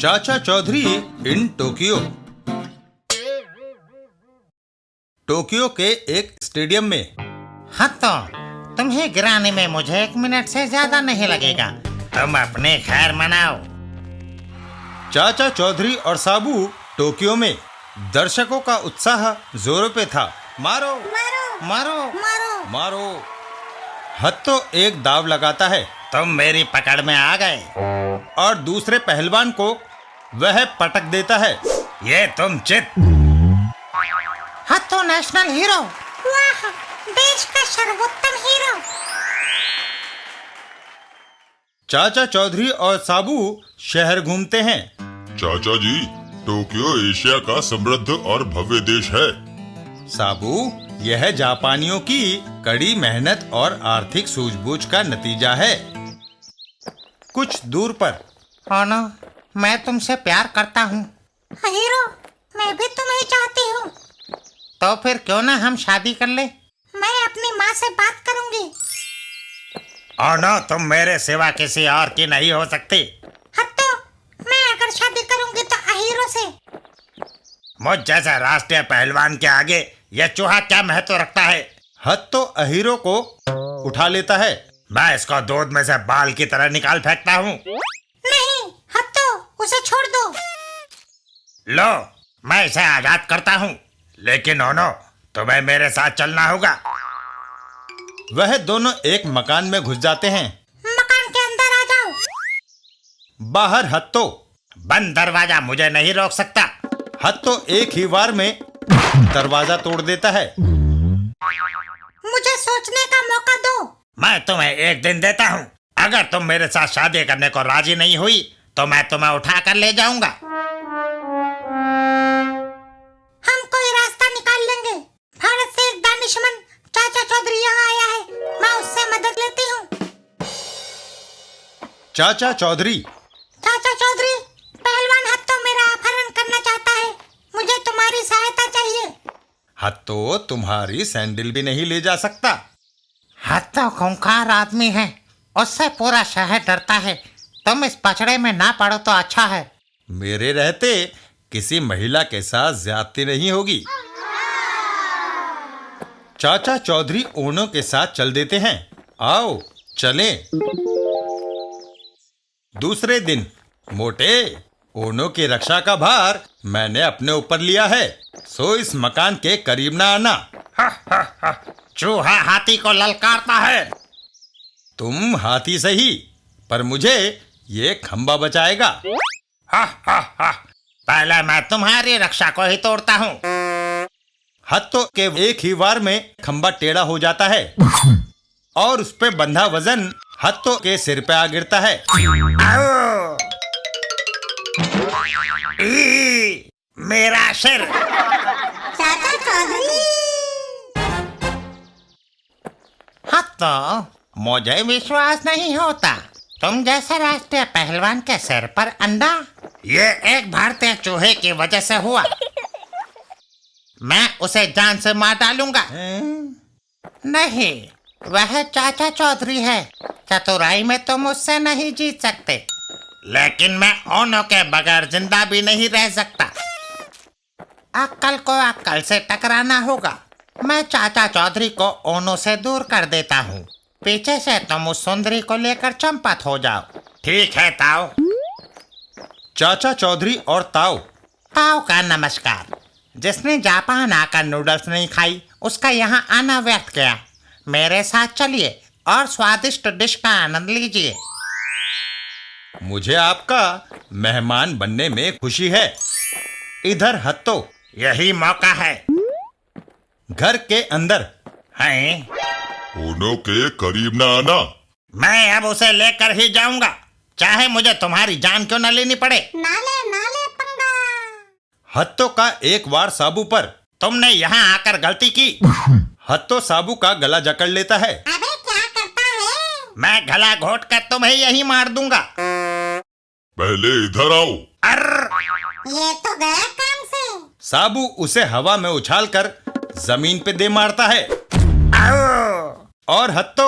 चाचा Chaudhary in Tokyo. Tokyo के एक स्टेडियम में। हाँ तो तुम्हें गिराने में मुझे 1 मिनट से ज्यादा नहीं लगेगा। तुम अपने खैर मनाओ। चाचा चौधरी और साबू टोक्यो में। दर्शकों का उत्साह जोरों पे था। मारो मारो मारो मारो मारो। हत्तो एक दाव लगाता है। तुम मेरी पकड़ में आ गए। और दूसरे पहलवान को वह पटक देता है। ये तुम चित। हाँ तो नेशनल हीरो। वाह, देश का सर्वोत्तम हीरो। चाचा चौधरी और साबू शहर घूमते हैं। चाचा जी, टोक्यो एशिया का समृद्ध और भव्य देश है। साबू, यह जापानियों की कड़ी मेहनत और आर्थिक सूझबूझ का नतीजा है। कुछ दूर पर। ओनो, मैं तुमसे प्यार करता हूँ। हीरो, मैं भी तुम्हें चाहती हूँ। तो फिर क्यों ना हम शादी कर ले? मैं अपनी माँ से बात करूंगी। ओनो, तुम मेरे सिवा किसी और की नहीं हो सकती। हाँ तो मैं अगर शादी करूंगी तो हीरो से। मुझ जैसा राष्ट्रीय पहलवान के आगे यह चूहा क्या महत्व रखता है? हत्तो अहीरो को उठा लेता है। मैं इसको दूध में से बाल की तरह निकाल फेंकता हूँ। नहीं, हाँ तो उसे छोड़ दो। लो, मैं इसे आजाद करता हूँ, लेकिन ओनो, तुम्हें मेरे साथ चलना होगा। वह दोनों एक मकान में घुस जाते हैं। मकान के अंदर आ जाओ। बाहर हत्तो। बंद दरवाजा मुझे नहीं रोक सकता। हत्तो एक ही वार में दरवाजा तोड़ देता है। मुझे सोचने का मौका दो। मैं तुम्हें 1 दिन देता हूँ। अगर तुम मेरे साथ शादी करने को राजी नहीं हुई तो मैं तुम्हें उठा कर ले जाऊंगा। हम कोई रास्ता निकाल लेंगे। भारत से एक दानिशमंद चाचा चौधरी यहाँ आया है, मैं उससे मदद लेती हूँ। चाचा चौधरी। चाचा चौधरी, पहलवान हत्तो मेरा अपहरण करना चाहता है। मुझे तुम्हारी सहायता चाहिए। हत्तो तुम्हारी सैंडल भी नहीं ले जा सकता। हत्तो खूंखार आदमी है, उससे पूरा शहर डरता है। तुम इस पचड़े में ना पड़ो तो अच्छा है। मेरे रहते किसी महिला के साथ ज्यादती नहीं होगी। चाचा चौधरी ओनो के साथ चल देते हैं। आओ चलें। दूसरे दिन। मोटे, ओनो की रक्षा का भार मैंने अपने ऊपर लिया है, सो इस मकान के करीब ना आना। चूहा हाथी को ललकारता है। तुम हाथी सही, पर मुझे ये खंबा बचाएगा। पहले मैं तुम्हारी रक्षा को ही तोड़ता हूँ। हत्तो के एक ही वार में खंबा टेढ़ा हो जाता है और उस पे बंधा वजन हत्तो के सिर पे आ गिरता है। मेरा सिर। चाचा चौधरी। हत्तो, मुझे विश्वास नहीं होता। तुम जैसे राष्ट्रीय पहलवान के सिर पर अंडा। ये एक भारतीय चूहे की वजह से हुआ। मैं उसे जान से मार डालूंगा। नहीं, वह चाचा चौधरी है। चतुराई में तुम उससे नहीं जीत सकते। लेकिन मैं ओनो के बगैर जिंदा भी नहीं रह सकता। अक्कल को अक्कल से टकराना होगा। मैं चाचा चौधरी को ओनो से दूर कर देता हूँ। पीछे से तुम उस सुंदरी को लेकर चंपत हो जाओ। ठीक है ताओ। चाचा चौधरी और ताओ। ताओ का नमस्कार। जिसने जापान आकर नूडल्स नहीं खाई, उसका यहाँ आना व्यर्थ गया। मेरे साथ चलिए और स्वादिष्ट डिश का आनंद लीजिए। मुझे आपका मेहमान बनने में खुशी है। इधर हत्तो। यही मौका है। घर के अंदर। हैं? ओनो के करीब न आना। मैं अब उसे लेकर ही जाऊंगा, चाहे मुझे तुम्हारी जान क्यों न लेनी पड़े। नाले पंगा। हत्तो का एक वार साबू पर। तुमने यहाँ आकर गलती की। हत्तो साबू का गला जकड़ लेता है। अबे क्या करता है? मैं गला घोट कर तुम्हें यही मार दूंगा। पहले इधर आओ। ये तो गया काम से। साबू उसे हवा में उछालकर जमीन पे दे मारता है और हत्तो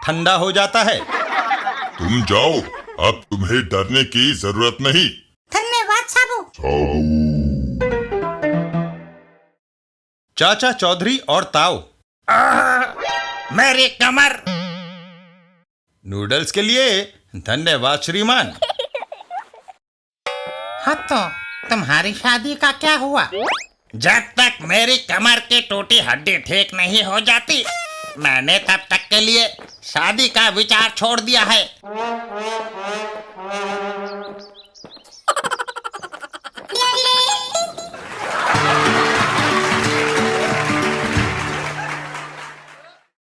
ठंडा हो जाता है। तुम जाओ, अब तुम्हें डरने की जरूरत नहीं। ताऊ। चाचा चौधरी और ताऊ। मेरी कमर। नूडल्स के लिए धन्यवाद श्रीमान। हाँ तो तुम्हारी शादी का क्या हुआ? जब तक मेरी कमर की टूटी हड्डी ठीक नहीं हो जाती, मैंने तब तक के लिए शादी का विचार छोड़ दिया है।